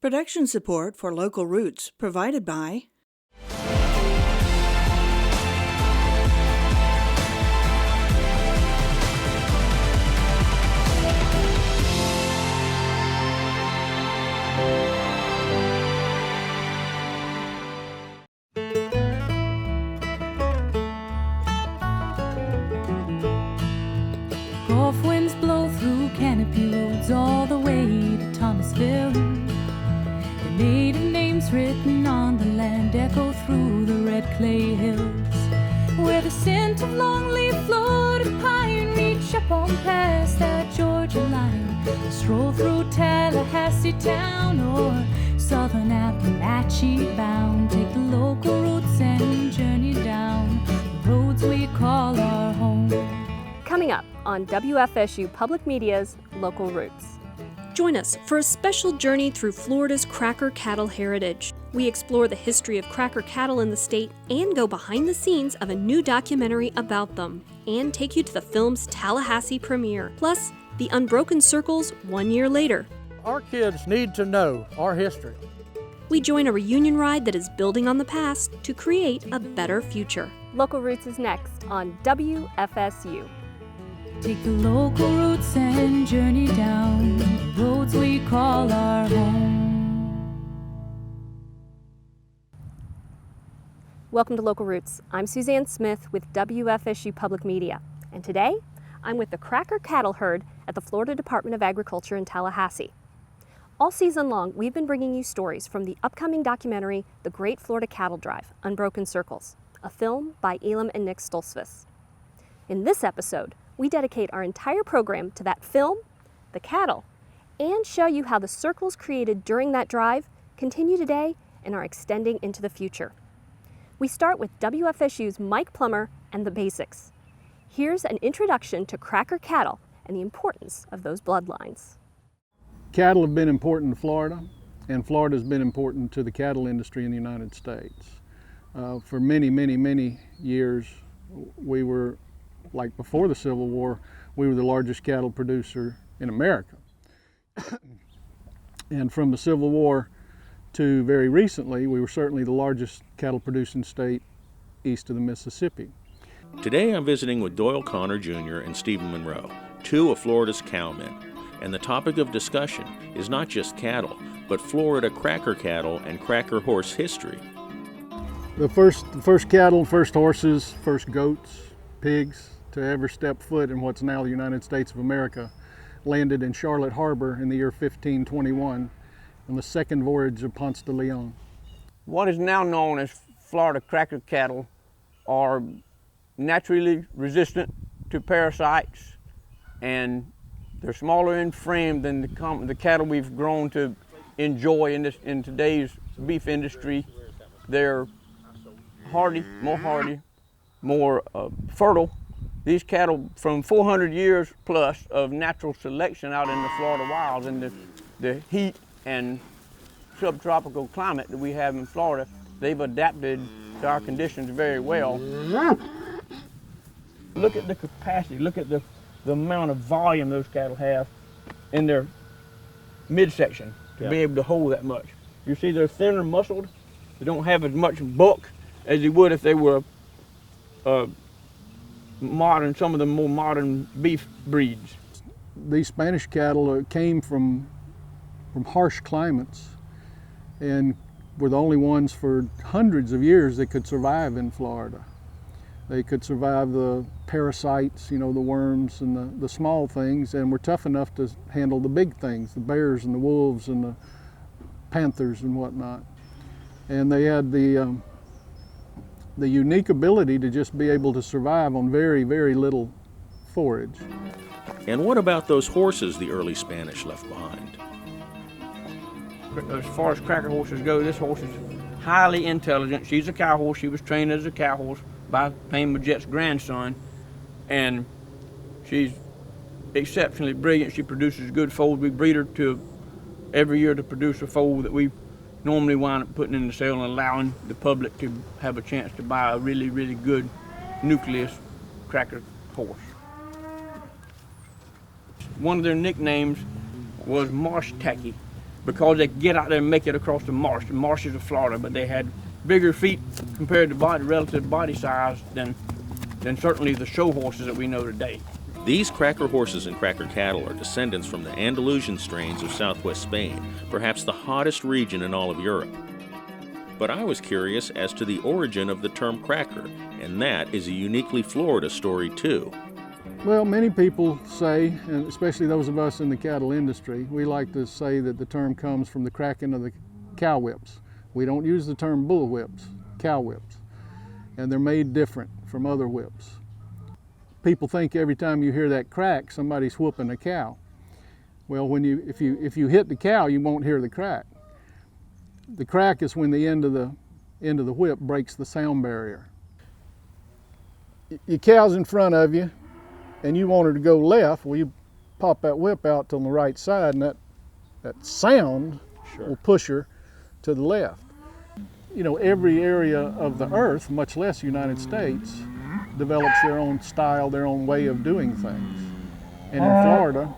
Production support for Local Roots provided by Gulf winds blow through canopy roads all the way to Thomasville. The maiden names written on the land echo through the red clay hills, where the scent of longleaf floated pine reach up on past that Georgia line. Stroll through Tallahassee town or southern Appalachia bound. Take the local routes and journey down the roads we call our home. Coming up on WFSU Public Media's Local Roots. Join us for a special journey through Florida's cracker cattle heritage. We explore the history of cracker cattle in the state and go behind the scenes of a new documentary about them, and take you to the film's Tallahassee premiere, plus the Unbroken Circles 1 year later. Our kids need to know our history. We join a reunion ride that is building on the past to create a better future. Local Roots is next on WFSU. Take the local routes and journey down the roads we call our home. Welcome to Local Roots. I'm Suzanne Smith with WFSU Public Media, and today I'm with the cracker cattle herd at the Florida Department of Agriculture in Tallahassee. All season long, we've been bringing you stories from the upcoming documentary, The Great Florida Cattle Drive, Unbroken Circles, a film by Elam and Nick Stoltzfus. In this episode, we dedicate our entire program to that film, the cattle, and show you how the circles created during that drive continue today and are extending into the future. We start with WFSU's Mike Plummer and the basics. Here's an introduction to cracker cattle and the importance of those bloodlines. Cattle have been important to Florida, and Florida has been important to the cattle industry in the United States. For many, many, many years, we were, like before the Civil War, we were the largest cattle producer in America. And from the Civil War to very recently, we were certainly the largest cattle producing state east of the Mississippi. Today I'm visiting with Doyle Connor Jr. and Stephen Monroe, two of Florida's cowmen. And the topic of discussion is not just cattle, but Florida cracker cattle and cracker horse history. The first cattle, first horses, first goats, pigs to ever step foot in what's now the United States of America landed in Charlotte Harbor in the year 1521 on the second voyage of Ponce de Leon. What is now known as Florida cracker cattle are naturally resistant to parasites, and they're smaller in frame than the cattle we've grown to enjoy in today's beef industry. They're hardy, more fertile. These cattle, from 400 years plus of natural selection out in the Florida wilds and the heat and subtropical climate that we have in Florida, they've adapted to our conditions very well. Look at the capacity, look at the amount of volume those cattle have in their midsection to be able to hold that much. You see they're thinner muscled, they don't have as much bulk as they would if they were some of the more modern beef breeds. These Spanish cattle came from harsh climates and were the only ones for hundreds of years that could survive in Florida. They could survive the parasites, the worms and the small things, and were tough enough to handle the big things, the bears and the wolves and the panthers and whatnot. And they had the unique ability to just be able to survive on very, very little forage. And what about those horses the early Spanish left behind? As far as cracker horses go, this horse is highly intelligent. She's a cow horse. She was trained as a cow horse by Payne Majette's grandson, and she's exceptionally brilliant. She produces good foals. We breed her every year to produce a foal that we normally wind up putting in the sale and allowing the public to have a chance to buy a really, really good nucleus cracker horse. One of their nicknames was Marsh Tacky, because they could get out there and make it across the marshes of Florida, but they had bigger feet compared to relative body size than certainly the show horses that we know today. These cracker horses and cracker cattle are descendants from the Andalusian strains of southwest Spain, perhaps the hottest region in all of Europe. But I was curious as to the origin of the term cracker, and that is a uniquely Florida story too. Well, many people say, and especially those of us in the cattle industry, we like to say that the term comes from the cracking of the cow whips. We don't use the term bull whips, cow whips, and they're made different from other whips. People think every time you hear that crack, somebody's whooping a cow. Well, if you hit the cow, you won't hear the crack. The crack is when the end of the whip breaks the sound barrier. Your cow's in front of you, and you want her to go left. Well, you pop that whip out to the right side, and that sound will push her to the left. You know, every area of the earth, much less the United States, develops their own style, their own way of doing things. And in Florida,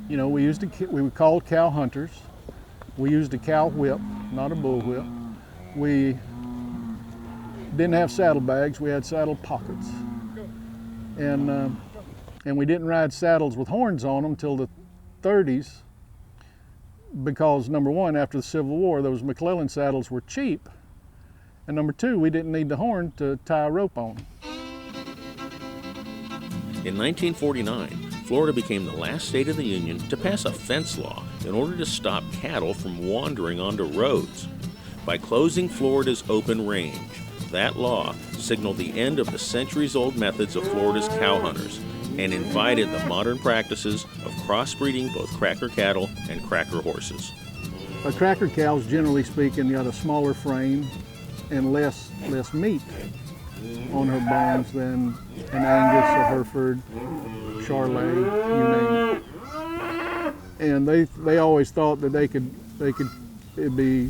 you know, we were called cow hunters. We used a cow whip, not a bull whip. We didn't have saddlebags, we had saddle pockets. And we didn't ride saddles with horns on them till the 30s because, number one, after the Civil War, those McClellan saddles were cheap. And number two, we didn't need the horn to tie a rope on. In 1949, Florida became the last state of the Union to pass a fence law in order to stop cattle from wandering onto roads. By closing Florida's open range, that law signaled the end of the centuries-old methods of Florida's cow hunters and invited the modern practices of crossbreeding both cracker cattle and cracker horses. A cracker cow's, generally speaking, got a smaller frame and less meat on her bones than an Angus, a Hereford, Charolais, you name it. And they always thought that it'd be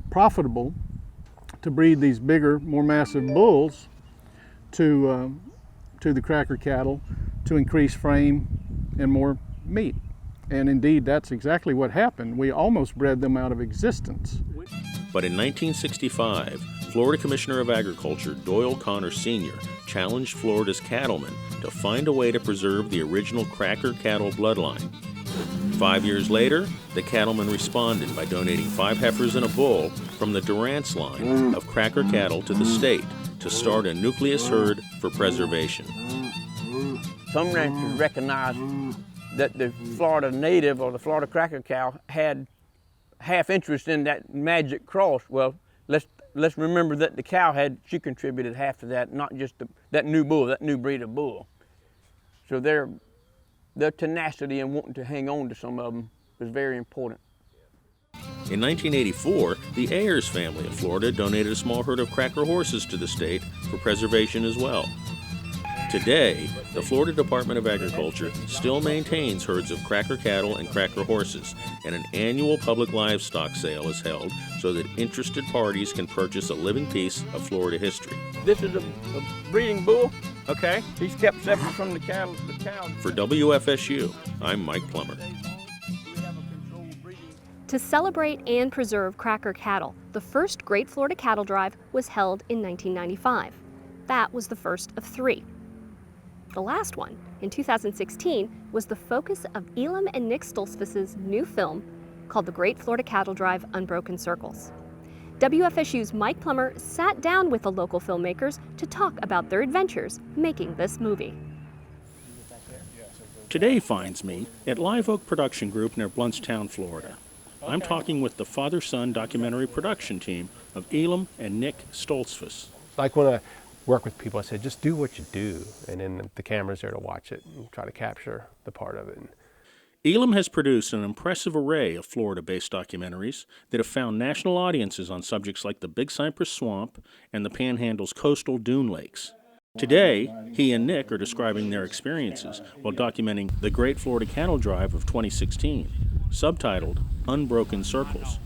profitable to breed these bigger, more massive bulls to the cracker cattle to increase frame and more meat. And indeed, that's exactly what happened. We almost bred them out of existence. But in 1965, Florida Commissioner of Agriculture Doyle Connor Sr. challenged Florida's cattlemen to find a way to preserve the original cracker cattle bloodline. 5 years later, the cattlemen responded by donating 5 heifers and a bull from the Durance line of cracker cattle to the state to start a nucleus herd for preservation. Some ranchers recognized that the Florida native or the Florida cracker cow had half interest in that magic cross. Well, let's remember that the cow she contributed half to that, not just that new bull, that new breed of bull. So their tenacity and wanting to hang on to some of them was very important. In 1984, the Ayers family of Florida donated a small herd of cracker horses to the state for preservation as well. Today, the Florida Department of Agriculture still maintains herds of cracker cattle and cracker horses, and an annual public livestock sale is held so that interested parties can purchase a living piece of Florida history. This is a breeding bull. Okay. He's kept separate from the cow. For WFSU, I'm Mike Plummer. To celebrate and preserve cracker cattle, the first Great Florida Cattle Drive was held in 1995. That was the first of 3. The last one, in 2016, was the focus of Elam and Nick Stoltzfus's new film called The Great Florida Cattle Drive: Unbroken Circles. WFSU's Mike Plummer sat down with the local filmmakers to talk about their adventures making this movie. Today finds me at Live Oak Production Group near Blountstown, Florida. I'm talking with the father-son documentary production team of Elam and Nick Stoltzfus. Like when I work with people, I said, just do what you do, and then the camera's there to watch it and try to capture the part of it. Elam has produced an impressive array of Florida-based documentaries that have found national audiences on subjects like the Big Cypress Swamp and the Panhandle's coastal dune lakes. Today, he and Nick are describing their experiences while documenting the Great Florida Cattle Drive of 2016, subtitled Unbroken Circles.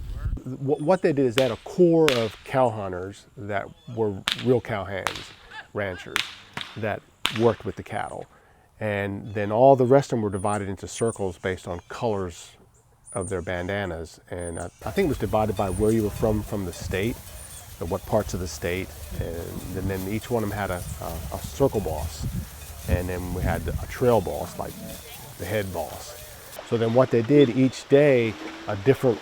What they did is they had a core of cow hunters that were real cow hands, ranchers, that worked with the cattle. And then all the rest of them were divided into circles based on colors of their bandanas, and I think it was divided by where you were from the state, or what parts of the state, and then each one of them had a circle boss, and then we had a trail boss, like the head boss. So then what they did each day, a different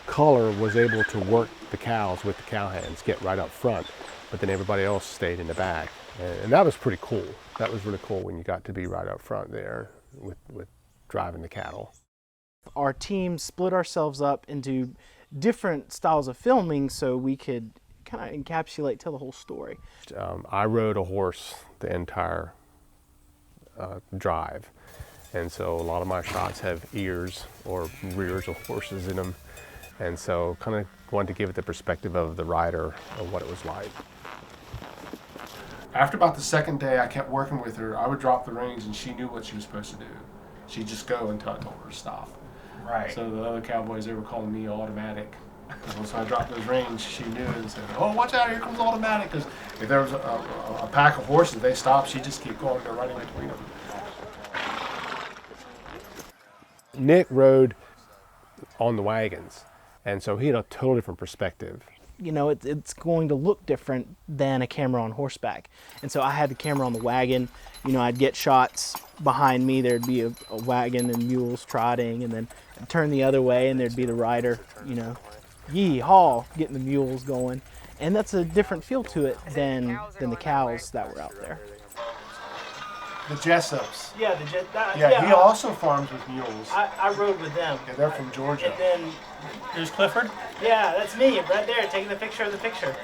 color was able to work the cows with the cowhands, get right up front, but then everybody else stayed in the back. And that was pretty cool. That was really cool when you got to be right up front there with driving the cattle. Our team split ourselves up into different styles of filming so we could kind of encapsulate, tell the whole story. I rode a horse the entire drive, and so a lot of my shots have ears or rears of horses in them, and so kind of wanted to give it the perspective of the rider of what it was like. After about the second day I kept working with her, I would drop the reins and she knew what she was supposed to do. She'd just go until I told her to stop. Right. So the other cowboys, they were calling me automatic. Once I dropped those reins, she knew and said, "Oh, watch out, here comes automatic." Because if there was a pack of horses, they stopped, she'd just keep going, go right in between them. Nick rode on the wagons, and so he had a totally different perspective. You know, it's going to look different than a camera on horseback. And so I had the camera on the wagon. You know, I'd get shots behind me. There'd be a wagon and mules trotting, and then I'd turn the other way and there'd be the rider, you know, yee-haw, getting the mules going. And that's a different feel to it than the cows that were out there. The Jessups. Yeah, He also farms with mules. I rode with them. Yeah, they're from Georgia. And then There's Clifford. yeah, that's me right there taking the picture of the picture.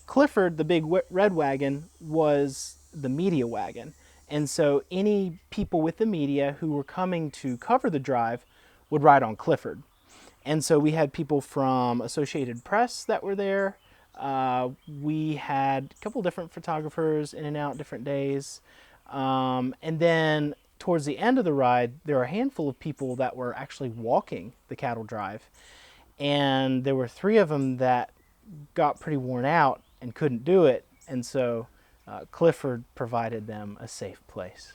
Clifford, the big red wagon, was the media wagon. And so any people with the media who were coming to cover the drive would ride on Clifford. And so we had people from Associated Press that were there. We had a couple different photographers in and out different days. And then towards the end of the ride, there were a handful of people that were actually walking the cattle drive. And there were 3 of them that got pretty worn out and couldn't do it. And so Clifford provided them a safe place.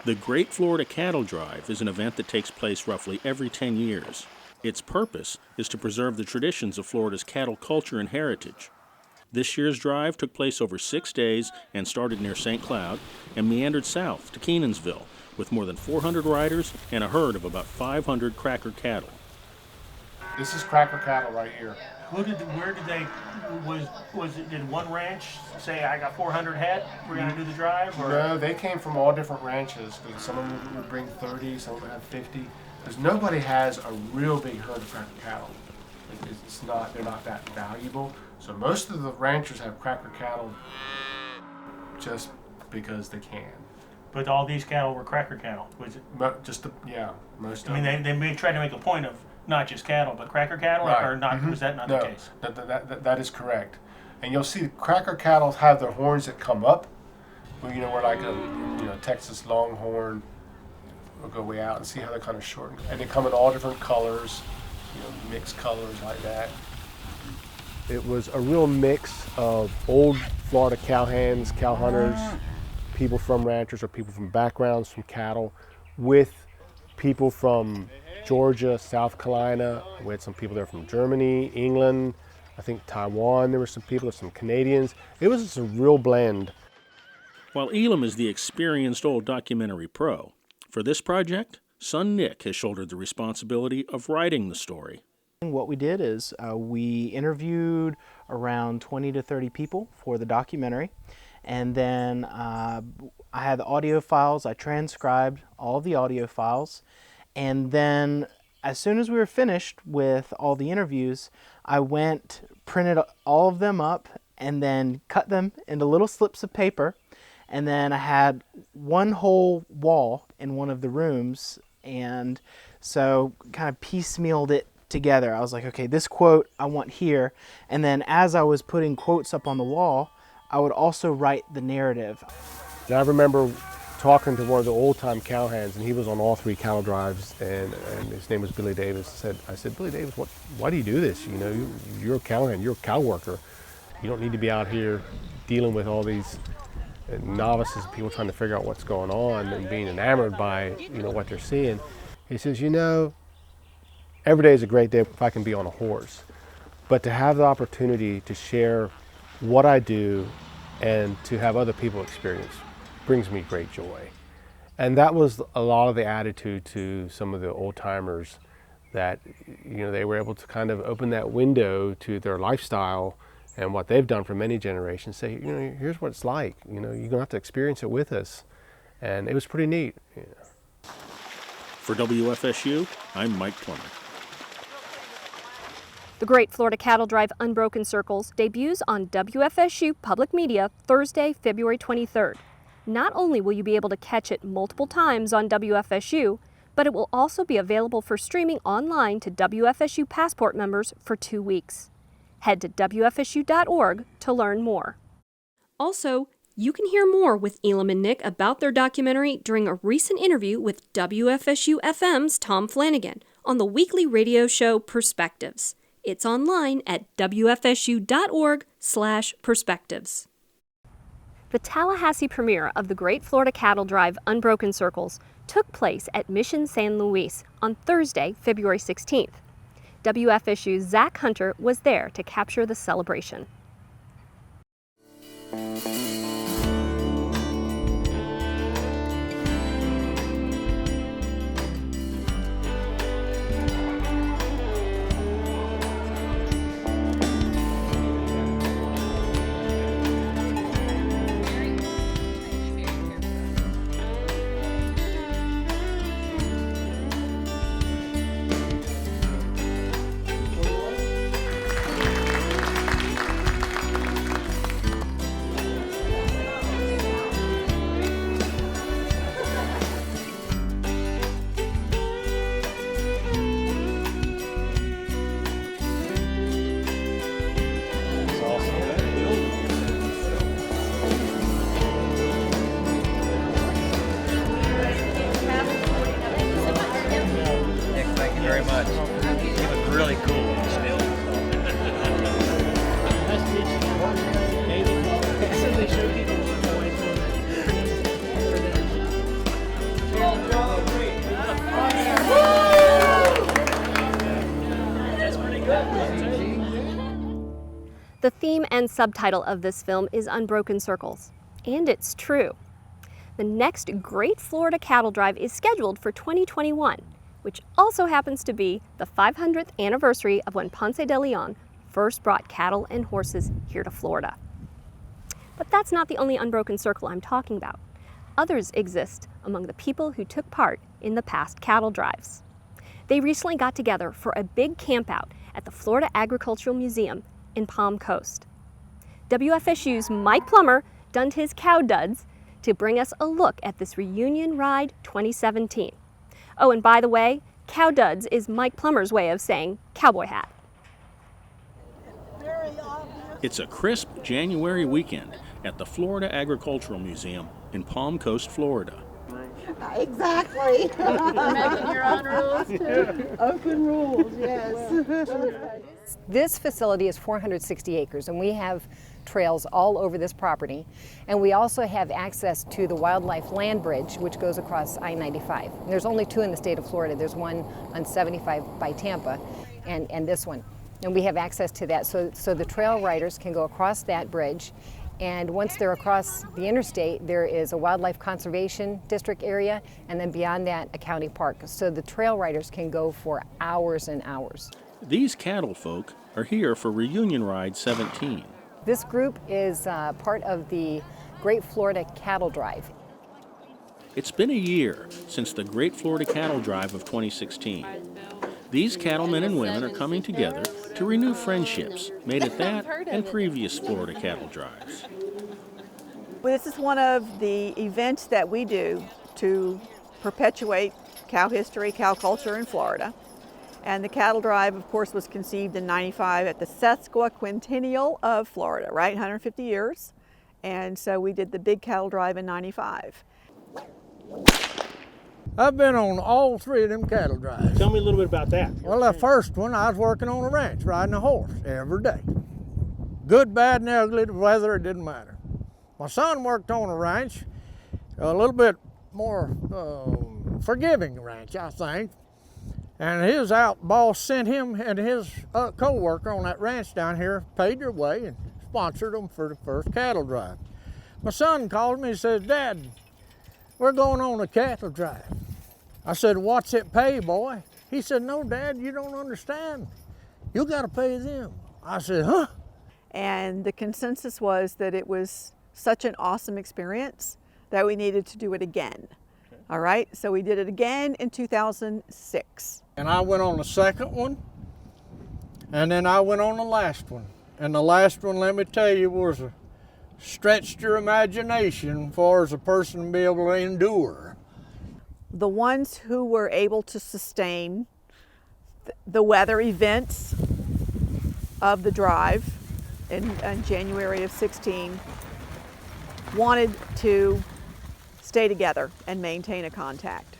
The Great Florida Cattle Drive is an event that takes place roughly every 10 years. Its purpose is to preserve the traditions of Florida's cattle culture and heritage. This year's drive took place over 6 days and started near St. Cloud and meandered south to Kenansville with more than 400 riders and a herd of about 500 cracker cattle. This is cracker cattle right here. Did one ranch say, I got 400 head, we're going to do the drive? No, they came from all different ranches. Some of them would bring 30, some of them have 50. Because nobody has a real big herd of cracker cattle. They're not that valuable. So most of the ranchers have cracker cattle just because they can. But all these cattle were cracker cattle. Most of them. They may try to make a point of not just cattle, but cracker cattle, Right. or not? Was that not the No, case? that is correct. And you'll see cracker cattle have their horns that come up. Well, we're like a Texas Longhorn. We'll go way out and see how they're kind of short. And they come in all different colors, mixed colors like that. It was a real mix of old Florida cowhands, cow hunters, people from ranchers or people from backgrounds from cattle, with people from Georgia, South Carolina. We had some people there from Germany, England, I think Taiwan. There were some people, some Canadians. It was just a real blend. While Elam is the experienced old documentary pro, for this project, son Nick has shouldered the responsibility of writing the story. What we did is we interviewed around 20 to 30 people for the documentary, and then I had the audio files. I transcribed all of the audio files, and then as soon as we were finished with all the interviews, I went, printed all of them up, and then cut them into little slips of paper, and then I had one whole wall in one of the rooms, and so kind of piecemealed it together. I was like, okay, this quote I want here, and then as I was putting quotes up on the wall, I would also write the narrative. And I remember talking to one of the old-time cowhands, and he was on all 3 cattle drives, and his name was Billy Davis. I said, Billy Davis, why do you do this? You're a cowhand, you're a cow worker. You don't need to be out here dealing with all these novices, people trying to figure out what's going on and being enamored by, you know, what they're seeing. He says, you know, every day is a great day if I can be on a horse, but to have the opportunity to share what I do and to have other people experience brings me great joy. And that was a lot of the attitude to some of the old timers, that, you know, they were able to kind of open that window to their lifestyle and what they've done for many generations, say, you know, here's what it's like, you know, you're gonna have to experience it with us. And it was pretty neat. You know. For WFSU, I'm Mike Plummer. The Great Florida Cattle Drive Unbroken Circles debuts on WFSU Public Media Thursday, February 23rd. Not only will you be able to catch it multiple times on WFSU, but it will also be available for streaming online to WFSU Passport members for 2 weeks. Head to WFSU.org to learn more. Also, you can hear more with Elam and Nick about their documentary during a recent interview with WFSU FM's Tom Flanagan on the weekly radio show Perspectives. It's online at WFSU.org/perspectives. The Tallahassee premiere of the Great Florida Cattle Drive Unbroken Circles took place at Mission San Luis on Thursday, February 16th. WFSU's Zach Hunter was there to capture the celebration. The theme and subtitle of this film is Unbroken Circles, and it's true. The next Great Florida Cattle Drive is scheduled for 2021, which also happens to be the 500th anniversary of when Ponce de Leon first brought cattle and horses here to Florida. But that's not the only unbroken circle I'm talking about. Others exist among the people who took part in the past cattle drives. They recently got together for a big campout at the Florida Agricultural Museum in Palm Coast. WFSU's Mike Plummer donned his cow duds to bring us a look at this Reunion Ride 2017. Oh, and by the way, cow duds is Mike Plummer's way of saying cowboy hat. It's a crisp January weekend at the Florida Agricultural Museum in Palm Coast, Florida. Exactly. You're making your own rules too. Open rules, yes. This facility is 460 acres, and we have trails all over this property. And we also have access to the Wildlife Land Bridge, which goes across I-95. There's only two in the state of Florida. There's one on 75 by Tampa, and this one. And we have access to that, so the trail riders can go across that bridge. And once they're across the interstate, there is a wildlife conservation district area, and then beyond that, a county park. So the trail riders can go for hours and hours. These cattle folk are here for Reunion Ride 17. This group is part of the Great Florida Cattle Drive. It's been a year since the Great Florida Cattle Drive of 2016. These cattlemen and women are coming together to renew friendships made at that and previous Florida cattle drives. Well, this is one of the events that we do to perpetuate cow history, cow culture in Florida. And the cattle drive, of course, was conceived in '95 at the Sesquicentennial of Florida, right? 150 years. And so we did the big cattle drive in '95. I've been on all three of them cattle drives. Tell me a little bit about that. Well, the first one, I was working on a ranch, riding a horse every day. Good, bad, and ugly, the weather, it didn't matter. My son worked on a ranch, a little bit more forgiving ranch, I think. And his boss sent him and his co-worker on that ranch down here, paid their way and sponsored them for the first cattle drive. My son called me and says, "Dad, we're going on a cattle drive." I said, "What's it pay, boy?" He said, "No, Dad, you don't understand. You got to pay them." I said, "Huh?" And the consensus was that it was such an awesome experience that we needed to do it again. All right, so we did it again in 2006. And I went on the second one, and then I went on the last one. And the last one, let me tell you, was stretched your imagination as far as a person to be able to endure. The ones who were able to sustain the weather events of the drive in January of 16 wanted to stay together and maintain a contact.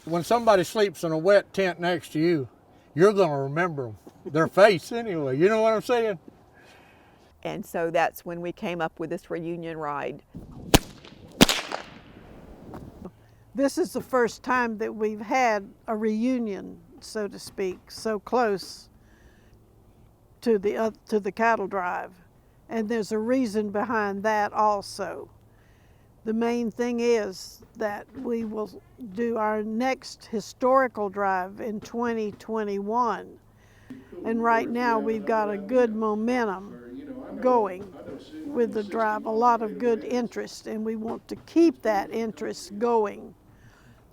When somebody sleeps in a wet tent next to you, you're going to remember their face anyway. You know what I'm saying? And so that's when we came up with this reunion ride. This is the first time that we've had a reunion, so to speak, so close to the cattle drive. And there's a reason behind that also. The main thing is that we will do our next historical drive in 2021. And right now we've got a good momentum going with the drive, a lot of good interest, and we want to keep that interest going.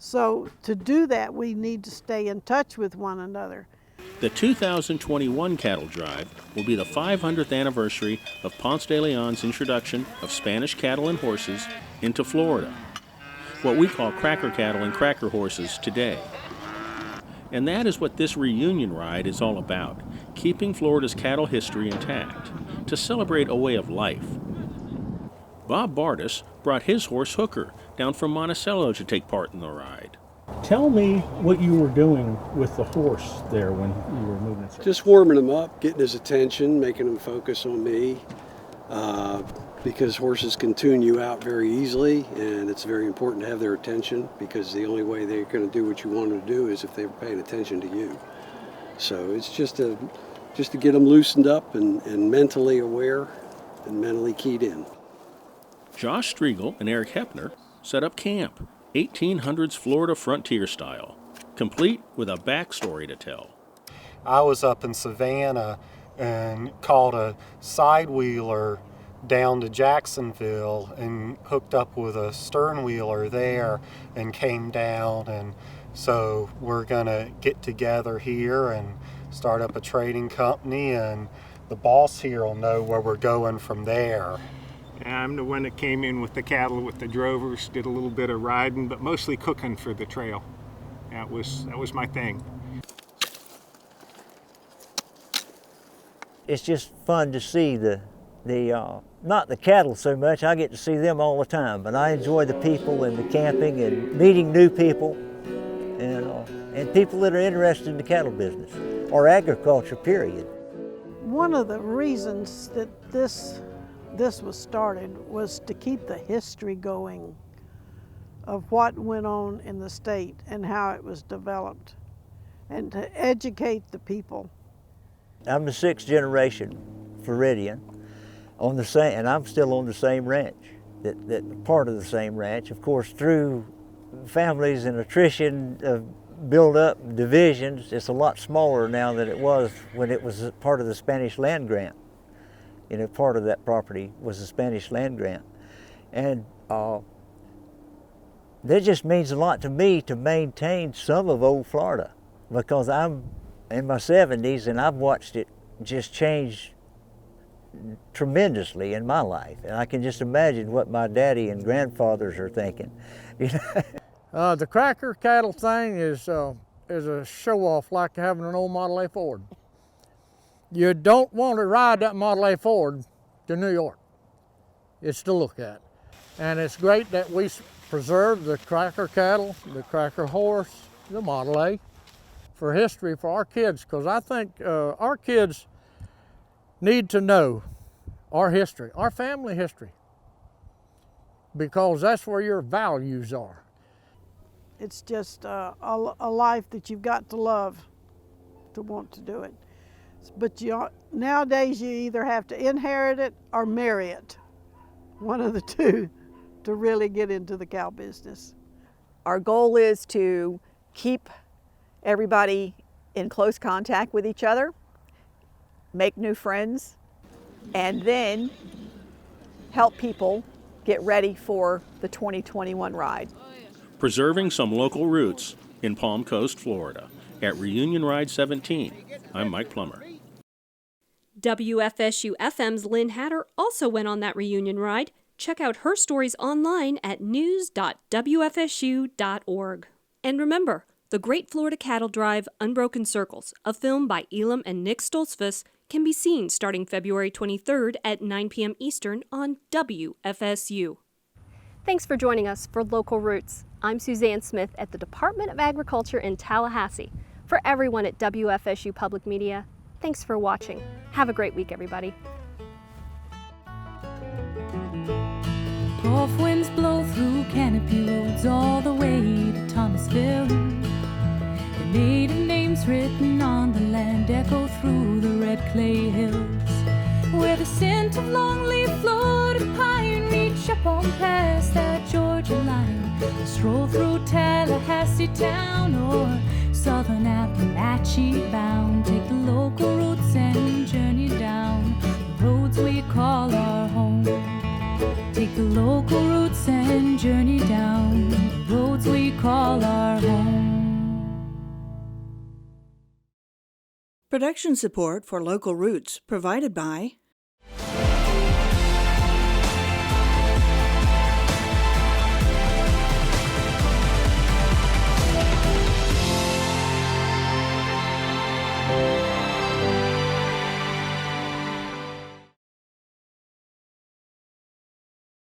So to do that, we need to stay in touch with one another. The 2021 Cattle Drive will be the 500th anniversary of Ponce de Leon's introduction of Spanish cattle and horses into Florida, what we call cracker cattle and cracker horses today. And that is what this reunion ride is all about, keeping Florida's cattle history intact, to celebrate a way of life. Bob Bardis brought his horse Hooker down from Monticello to take part in the ride. Tell me what you were doing with the horse there when you were moving it. Just warming him up, getting his attention, making him focus on me, because horses can tune you out very easily, and it's very important to have their attention, because the only way they're going to do what you want them to do is if they're paying attention to you. So it's just to get them loosened up and mentally aware and mentally keyed in. Josh Striegel and Eric Hepner set up camp, 1800s Florida frontier style, complete with a backstory to tell. I was up in Savannah and caught a side wheeler down to Jacksonville and hooked up with a stern wheeler there and came down, and so we're gonna get together here and start up a trading company, and the boss here will know where we're going from there. I'm the one that came in with the cattle with the drovers, did a little bit of riding, but mostly cooking for the trail. That was my thing. It's just fun to see not the cattle so much, I get to see them all the time, but I enjoy the people and the camping and meeting new people and people that are interested in the cattle business or agriculture, period. One of the reasons that this was started was to keep the history going of what went on in the state and how it was developed, and to educate the people. I'm the 6th generation Floridian and I'm still on the same ranch, that part of the same ranch. Of course, through families and attrition of build-up divisions, it's a lot smaller now than it was when it was part of the Spanish land grant. You know, part of that property was the Spanish land grant. And that just means a lot to me to maintain some of old Florida, because I'm in my 70s and I've watched it just change tremendously in my life. And I can just imagine what my daddy and grandfathers are thinking. You know? The cracker cattle thing is a show-off like having an old Model A Ford. You don't want to ride that Model A Ford to New York. It's to look at. And it's great that we preserve the cracker cattle, the cracker horse, the Model A for history for our kids, because I think our kids need to know our history, our family history. because that's where your values are. It's just a life that you've got to love to want to do it. But nowadays you either have to inherit it or marry it, one of the two, to really get into the cow business. Our goal is to keep everybody in close contact with each other, make new friends, and then help people get ready for the 2021 ride. Preserving some local roots in Palm Coast, Florida. At Reunion Ride 17, I'm Mike Plummer. WFSU FM's Lynn Hatter also went on that reunion ride. Check out her stories online at news.wfsu.org. And remember, The Great Florida Cattle Drive Unbroken Circles, a film by Elam and Nick Stoltzfus, can be seen starting February 23rd at 9 p.m. Eastern on WFSU. Thanks for joining us for Local Roots. I'm Suzanne Smith at the Department of Agriculture in Tallahassee. For everyone at WFSU Public Media, thanks for watching. Have a great week, everybody. Gulf winds blow through canopy roads all the way to Thomasville. The maiden names written on the land echo through the red clay hills, where the scent of longleaf Florida pine reach up on past that Georgia line. Stroll through Tallahassee town or southern Appalachia bound. Take the local routes and journey down the roads we call our home. Take the local routes and journey down the roads we call our home. Production support for Local Roots provided by